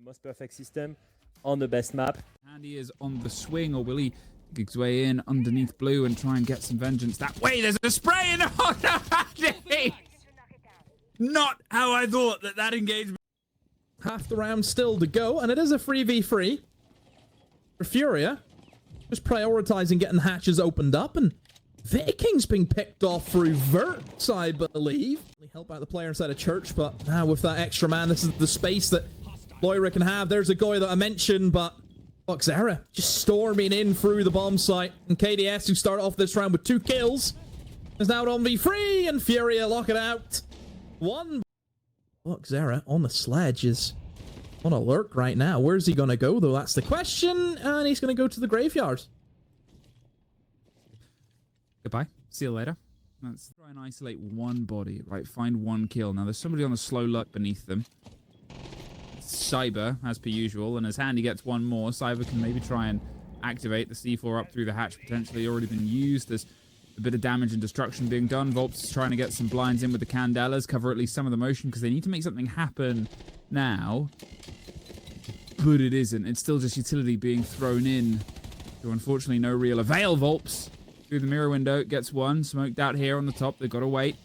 most perfect system on the best map. Andy is on the swing, or will he dig his way in underneath blue and try and get some vengeance that way? There's a spray in the Andy! Not how I thought that engagement. Half the round still to go, and it is a 3v3 for Furia. Just prioritizing getting hatches opened up, and Viking's being picked off through Verts, I believe. Help out the player inside of Church, but now with that extra man, this is the space that Loira can have. There's a guy that I mentioned, but Fluxo just storming in through the bomb site. And KDS, who started off this round with 2 kills, is now on V3, and Furia lock it out. One. Fluxo on the sledge is on alert right now. Where's he going to go, though? That's the question. And he's going to go to the graveyard. Goodbye. See you later. Let's try and isolate one body, right? Find one kill. Now, there's somebody on the slow luck beneath them. Cyber, as per usual, and as Handy gets one more, Cyber can maybe try and activate the C4 up through the hatch, potentially already been used. There's a bit of damage and destruction being done. Volps is trying to get some blinds in with the Candelas, cover at least some of the motion, because they need to make something happen now. But it isn't. It's still just utility being thrown in to, unfortunately, no real avail. Volps through the mirror window gets one. Smoked out here on the top. They've got to wait.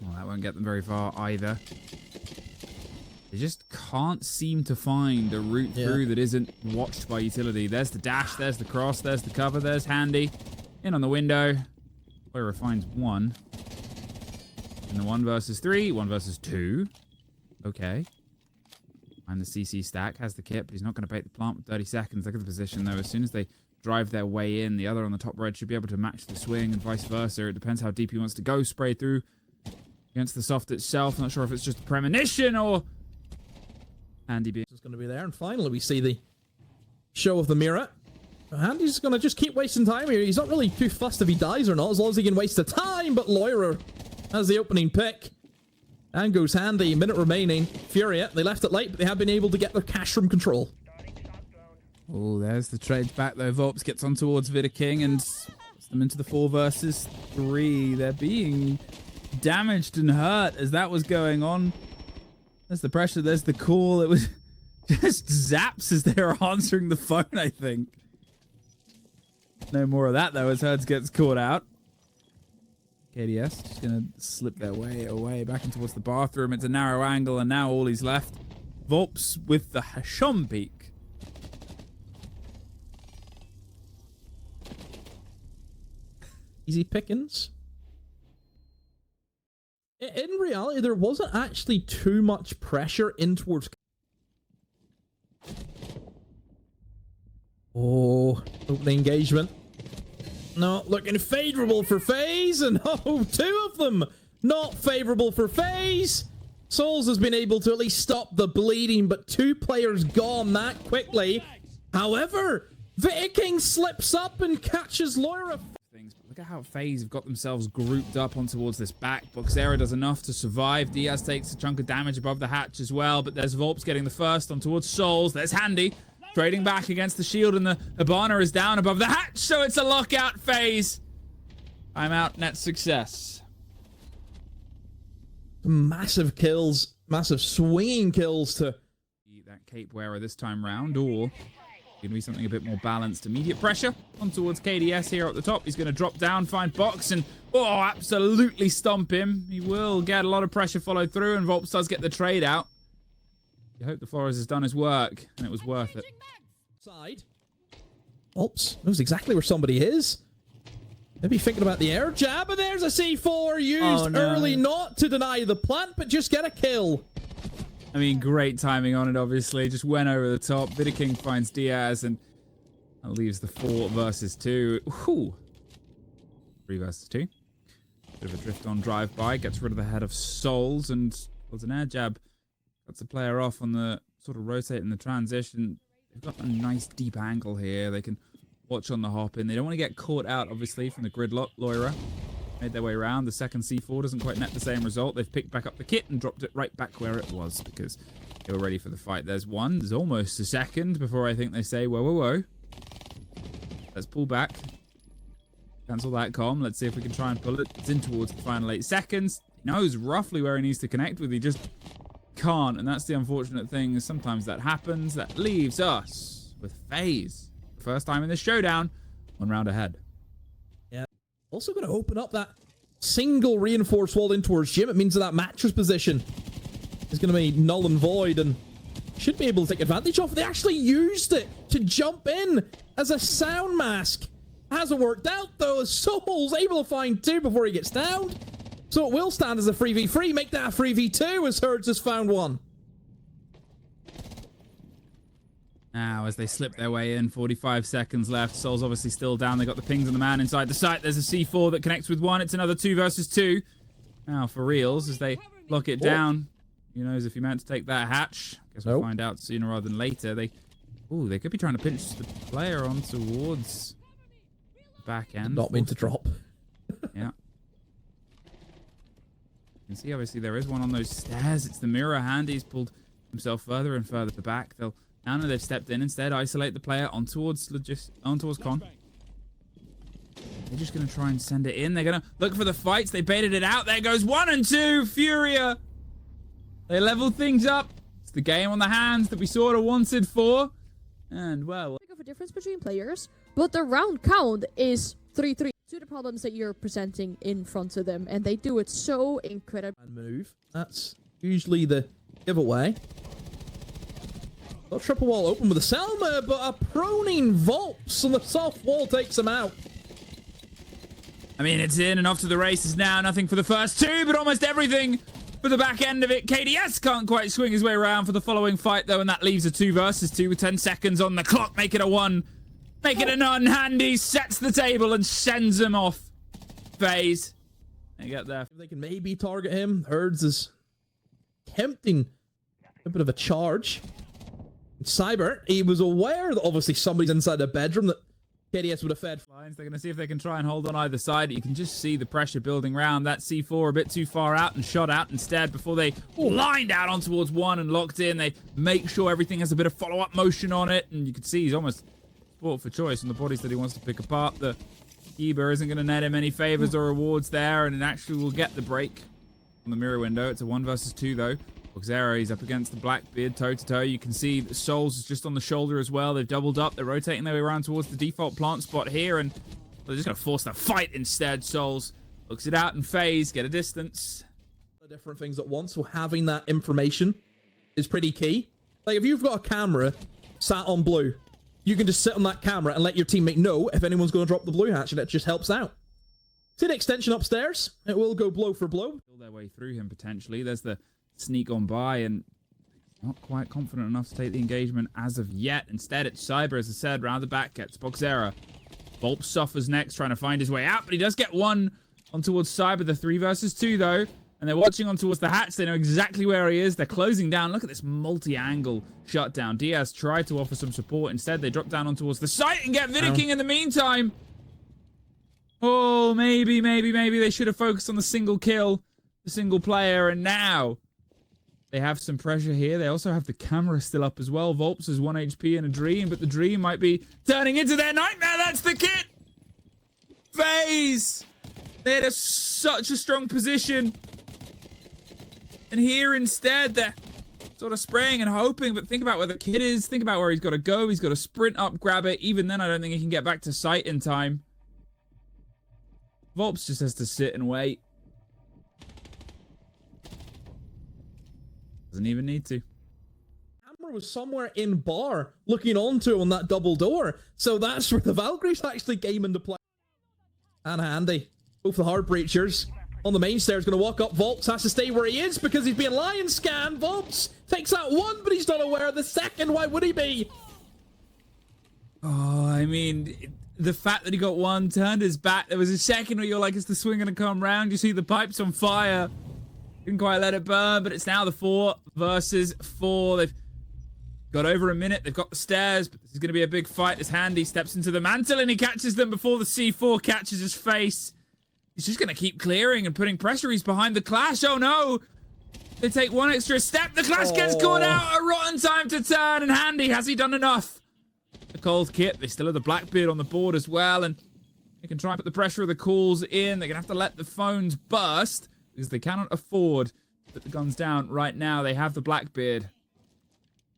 Well, that won't get them very far either. They just can't seem to find a route through that isn't watched by utility. There's the dash, there's the cross, there's the cover, there's Handy. In on the window. Moira finds one. In the 1 versus 3, 1 versus 2. Okay. And the CC stack has the kit, but he's not going to bait the plant with 30 seconds. Look at the position, though. As soon as they drive their way in, the other on the top red should be able to match the swing and vice versa. It depends how deep he wants to go. Spray through against the soft itself. Not sure if it's just a premonition or Andy being is going to be there. And finally, we see the show of the mirror. Andy's going to just keep wasting time here. He's not really too fussed if he dies or not, as long as he can waste the time. But Loira has the opening pick. And goes Handy. Minute remaining. Furia, they left it late, but they have been able to get their cash from control. Oh, there's the trades back though. Volps gets on towards Vidaking and puts them into the 4 versus 3. They're being damaged and hurt as that was going on. There's the pressure, there's the call. It was just zaps as they were answering the phone, I think. No more of that though as Herds gets caught out. KDS just gonna slip their way away back in towards the bathroom. It's a narrow angle and now all he's left. Volps with the Hasham peak. Easy pickings. In reality, there wasn't actually too much pressure in towards... Oh, opening engagement. No, looking favorable for FaZe, and oh, 2 of them not favorable for FaZe. Souls has been able to at least stop the bleeding, but 2 players gone that quickly. However, Viking slips up and catches Loira. Look at how FaZe have got themselves grouped up on towards this back. Boxera does enough to survive. Diaz takes a chunk of damage above the hatch as well, but there's Volps getting the first on towards Souls. There's Handy trading back against the shield, and the Hibana is down above the hatch, so it's a lockout FaZe. I'm out, net success. Massive kills, massive swinging kills to... that cape wearer this time round, or... Going to be something a bit more balanced. Immediate pressure on towards KDS here at the top. He's going to drop down, find Box, and oh, absolutely stomp him. He will get a lot of pressure followed through, and Volps does get the trade out. You hope the Flores has done his work, and it was worth it. Side. Volps knows exactly where somebody is. Maybe thinking about the air jab, and there's a C4 used early, not to deny the plant, but just get a kill. I mean, great timing on it, obviously. Just went over the top. Vidaking finds Diaz, and that leaves the 4 versus 2. Ooh. 3 versus 2. Bit of a drift on drive-by. Gets rid of the head of Souls, and was an air jab. Cuts the player off on the sort of rotate in the transition. They've got a nice deep angle here. They can watch on the hop in. They don't want to get caught out, obviously, from the gridlock. Loira made their way around. The second C4 doesn't quite net the same result. They've picked back up the kit and dropped it right back where it was because they were ready for the fight. There's one. There's almost a second before I think they say, whoa, whoa, whoa. Let's pull back. Cancel that comm. Let's see if we can try and pull it. It's in towards the final 8 seconds. He knows roughly where he needs to connect with. He just can't, and that's the unfortunate thing, is sometimes that happens. That leaves us with FaZe. First time in this showdown, 1 round ahead. Yeah. Also going to open up that single reinforced wall in towards Jim. It means that mattress position is going to be null and void, and should be able to take advantage of. They actually used it to jump in as a sound mask. Hasn't worked out, though, as Soul's able to find 2 before he gets downed. So it will stand as a 3v3, make that a 3v2 as Herds has found 1. Now, as they slip their way in, 45 seconds left. Soul's obviously still down. They got the pings on the man inside the site. There's a C4 that connects with 1. It's another 2 versus 2. Now, for reals, as they lock it down. Who knows if he meant to take that hatch. Guess we'll find out sooner rather than later. They could be trying to pinch the player on towards the back end. Not mean to drop. Yeah. You can see, obviously, there is one on those stairs. It's the mirror hand. He's pulled himself further and further back. Now that they've stepped in, instead isolate the player on towards Con. They're just going to try and send it in. They're going to look for the fights. They baited it out. There goes 1 and 2. Furia. They level things up. It's the game on the hands that we sort of wanted for. And, well... of a difference between players, but the round count is 3-3 to the problems that you're presenting in front of them, and they do it so incredible. Move. That's usually the giveaway. Got triple wall open with a Selma, but a proning Volps on the soft wall takes him out. I mean, it's in and off to the races now. Nothing for the first 2, but almost everything for the back end of it. KDS can't quite swing his way around for the following fight, though, and that leaves a 2 versus 2 with 10 seconds on the clock. Make it a 1. Make it a none. Handy sets the table and sends him off. FaZe. They get there. They can maybe target him. Herds is tempting a bit of a charge. Cyber, he was aware that obviously somebody's inside the bedroom that KDS would have fed. They're going to see if they can try and hold on either side. You can just see the pressure building round. That C4 a bit too far out and shot out instead before they lined out on towards 1 and locked in. They make sure everything has a bit of follow-up motion on it, and you can see he's almost sport for choice on the bodies that he wants to pick apart. The Eber isn't going to net him any favors or rewards there, and it actually will get the break on the mirror window. It's a 1 versus 2 though. Xera, he's up against the Blackbeard toe-to-toe. You can see that Souls is just on the shoulder as well. They've doubled up. They're rotating their way around towards the default plant spot here, and they're just going to force the fight instead. Souls looks it out, and FaZe get a distance. Different things at once, so having that information is pretty key. Like, if you've got a camera sat on blue, you can just sit on that camera and let your teammate know if anyone's going to drop the blue hatch, and it just helps out. See the extension upstairs? It will go blow for blow. Kill their way through him, potentially. There's the sneak on by, and not quite confident enough to take the engagement as of yet. Instead, it's Cyber, as I said, round the back, gets Boxera. Volp suffers next, trying to find his way out, but he does get 1 on towards Cyber, the 3 versus 2, though. And they're watching on towards the hatch. They know exactly where he is. They're closing down. Look at this multi-angle shutdown. Diaz tried to offer some support. Instead, they drop down on towards the site and get Vidiking in the meantime. Oh, maybe they should have focused on the single kill, the single player, and now they have some pressure here. They also have the camera still up as well. Volps has 1 HP in a dream, but the dream might be turning into their nightmare. That's the kit. FaZe. They had such a strong position. And here instead, they're sort of spraying and hoping, but think about where the kid is. Think about where he's got to go. He's got to sprint up, grab it. Even then, I don't think he can get back to site in time. Volps just has to sit and wait. Doesn't even need to. Camera was somewhere in bar looking onto on that double door. So that's where the Valkyries actually came into play. And handy. Both the hard breachers. On the main stairs, going to walk up. Volps has to stay where he is because he's being lion scanned. Volps takes out 1, but he's not aware of the second. Why would he be? Oh, I mean, the fact that he got 1, turned his back. There was a second where you're like, is the swing going to come round? You see the pipes on fire. Didn't quite let it burn, but it's now the 4 versus 4. They've got over a minute. They've got the stairs, but this is going to be a big fight as Handy steps into the mantle and he catches them before the C4 catches his face. He's just going to keep clearing and putting pressure. He's behind the Clash. Oh, no. They take 1 extra step. The Clash gets caught out. A rotten time to turn. And Handy, has he done enough? The cold kit. They still have the Blackbeard on the board as well. And they can try and put the pressure of the calls in. They're going to have to let the phones burst because they cannot afford put the guns down right now. They have the Blackbeard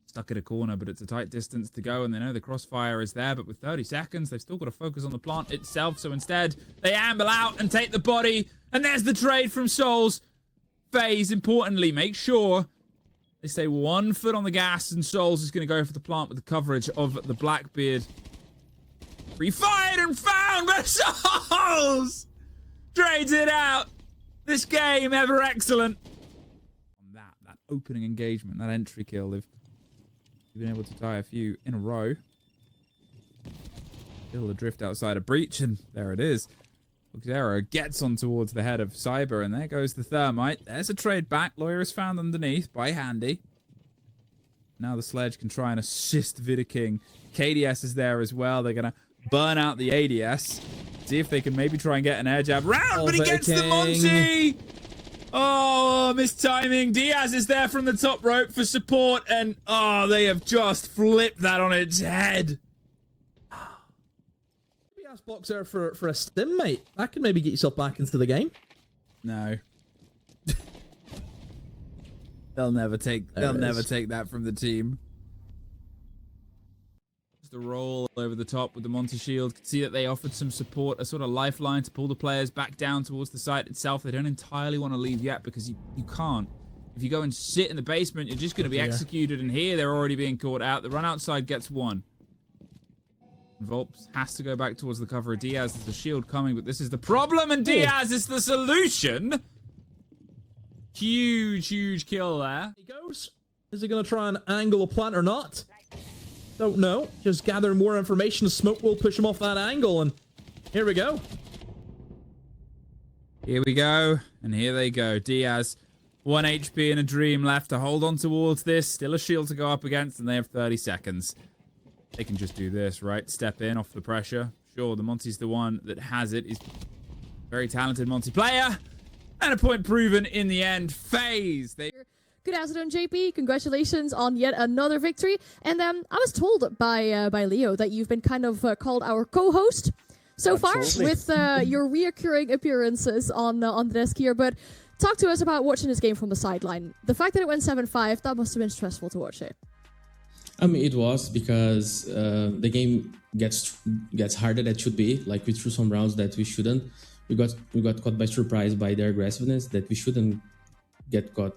stuck in a corner, but it's a tight distance to go, and they know the crossfire is there, but with 30 seconds, they've still got to focus on the plant itself, so instead, they amble out and take the body, and there's the trade from Souls. FaZe, importantly, make sure they stay 1 foot on the gas, and Souls is going to go for the plant with the coverage of the Blackbeard. Refired and found, but Souls trades it out. This game, ever excellent. On that opening engagement, that entry kill, they've been able to tie a few in a row. Still the drift outside of breach, and there it is. Luxero gets on towards the head of Cyber, and there goes the thermite. There's a trade back. Lawyer is found underneath by Handy. Now the sledge can try and assist Vidaking. KDS is there as well. They're going to burn out the ADS. See if they can maybe try and get an air jab round, but he gets the Monty! Oh, mistiming. Diaz is there from the top rope for support, and oh, they have just flipped that on its head. Maybe ask Boxer for a stim, mate. That could maybe get yourself back into the game. No. They'll never take that from the team. The roll over the top with the Monty shield. Could see that they offered some support, a sort of lifeline to pull the players back down towards the site itself. They don't entirely want to leave yet because you can't. If you go and sit in the basement, you're just going to be executed, and here they're already being caught out. The run outside gets 1. Volps has to go back towards the cover of Diaz. There's the shield coming, but this is the problem, and Diaz is the solution. Huge kill there. He goes. Is he going to try and angle a plant or not? Don't know. Just gather more information. Smoke will push him off that angle, and here we go. Here we go, and here they go. Diaz, 1 HP and a dream left to hold on towards this. Still a shield to go up against, and they have 30 seconds. They can just do this, right? Step in off the pressure. Sure, the Monty's the one that has it. He's very talented multiplayer, and a point proven in the end. FaZe. Good afternoon, JP. Congratulations on yet another victory. And I was told by Leo that you've been kind of called our co-host so far with your reoccurring appearances on the desk here. But talk to us about watching this game from the sideline. The fact that it went 7-5, that must have been stressful to watch it. I mean, it was because the game gets harder than it should be. Like, we threw some rounds that we shouldn't. We got caught by surprise by their aggressiveness that we shouldn't get caught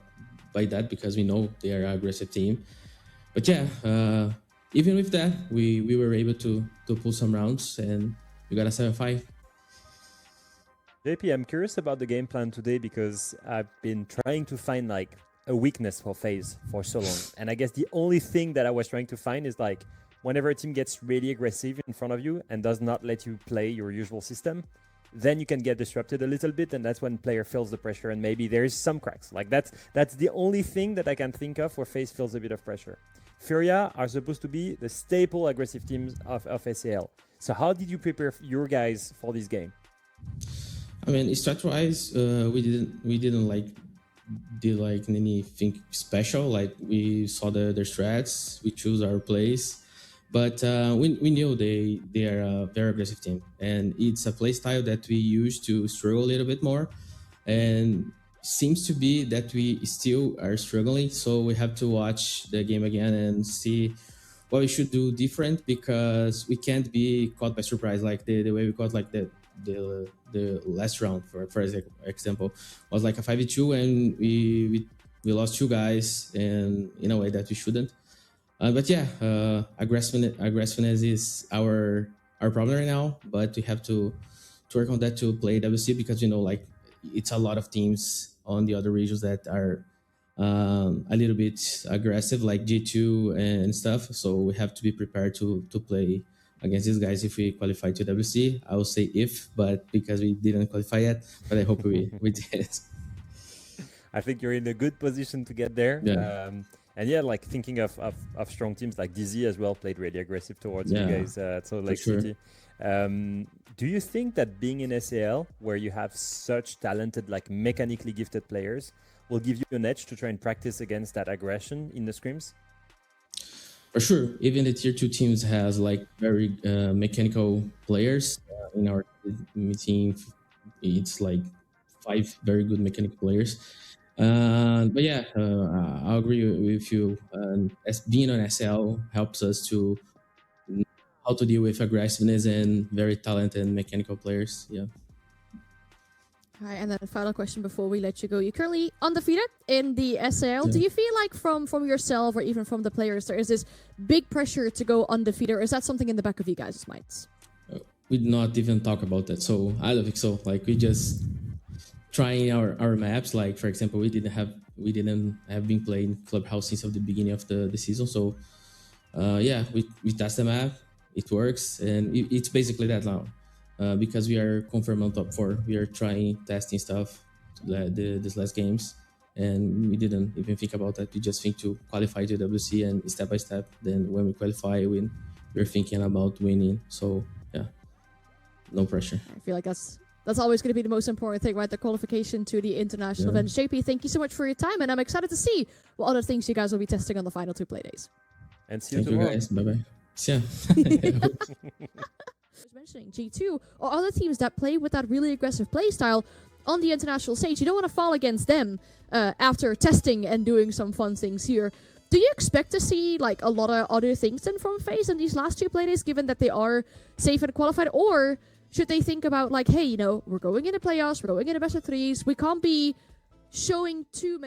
by that, because we know they are an aggressive team. But yeah, even with that, we were able to pull some rounds, and we got a 7-5. JP, I'm curious about the game plan today because I've been trying to find like a weakness for FaZe for so long. And I guess the only thing that I was trying to find is like whenever a team gets really aggressive in front of you and does not let you play your usual system, then you can get disrupted a little bit, and that's when player feels the pressure, and maybe there is some cracks. Like that's the only thing that I can think of where FaZe feels a bit of pressure. Furia are supposed to be the staple aggressive teams of SAL. So how did you prepare your guys for this game? I mean, strat-wise, we didn't like do like anything special. Like, we saw their strats, we choose our plays. But we knew they are a very aggressive team, and it's a play style that we use to struggle a little bit more, and seems to be that we still are struggling. So we have to watch the game again and see what we should do different, because we can't be caught by surprise like the way we caught like the last round, for example, was like a 5v2, and we lost 2 guys, and in a way that we shouldn't. But yeah, aggressiveness is our problem right now, but we have to work on that to play WC, because, you know, like, it's a lot of teams on the other regions that are a little bit aggressive, like G2 and stuff. So we have to be prepared to play against these guys if we qualify to WC. I will say if, but because we didn't qualify yet, but I hope we did. I think you're in a good position to get there. Yeah. And yeah, like thinking of strong teams like DZ as well played really aggressive towards you guys at Salt Lake City. Do you think that being in SAL, where you have such talented, like mechanically gifted players, will give you an edge to try and practice against that aggression in the scrims? For sure. Even the tier 2 teams has like very mechanical players. In our team, it's like 5 very good mechanical players. But yeah, I agree with you. As being on SL helps us to know how to deal with aggressiveness and very talented mechanical players. Yeah. All right, and then a final question before we let you go. You're currently undefeated in the SAL. Do you feel like from yourself or even from the players there is this big pressure to go undefeated, or is that something in the back of you guys' minds? We did not even talk about that, so I don't think so. Like, we just trying our maps. Like, for example, we didn't have been playing Clubhouse since of the beginning of the season. So yeah, we test the map, it works, and it's basically that now. Because we are confirmed on top 4, we are testing stuff these last games, and we didn't even think about that. We just think to qualify to WC and step by step. Then when we qualify, we're thinking about winning. So yeah, no pressure. I feel like that's always going to be the most important thing, right? The qualification to the international events. JP, thank you so much for your time, and I'm excited to see what other things you guys will be testing on the final 2 play days. And see you Thank tomorrow. you guys. Bye bye. Yeah. Mentioning G2 or other teams that play with that really aggressive play style on the international stage. You don't want to fall against them after testing and doing some fun things here. Do you expect to see like a lot of other things then from FaZe in these last 2 playdays, given that they are safe and qualified? Or should they think about like, hey, you know, we're going into playoffs, we're going into best of 3s, we can't be showing too many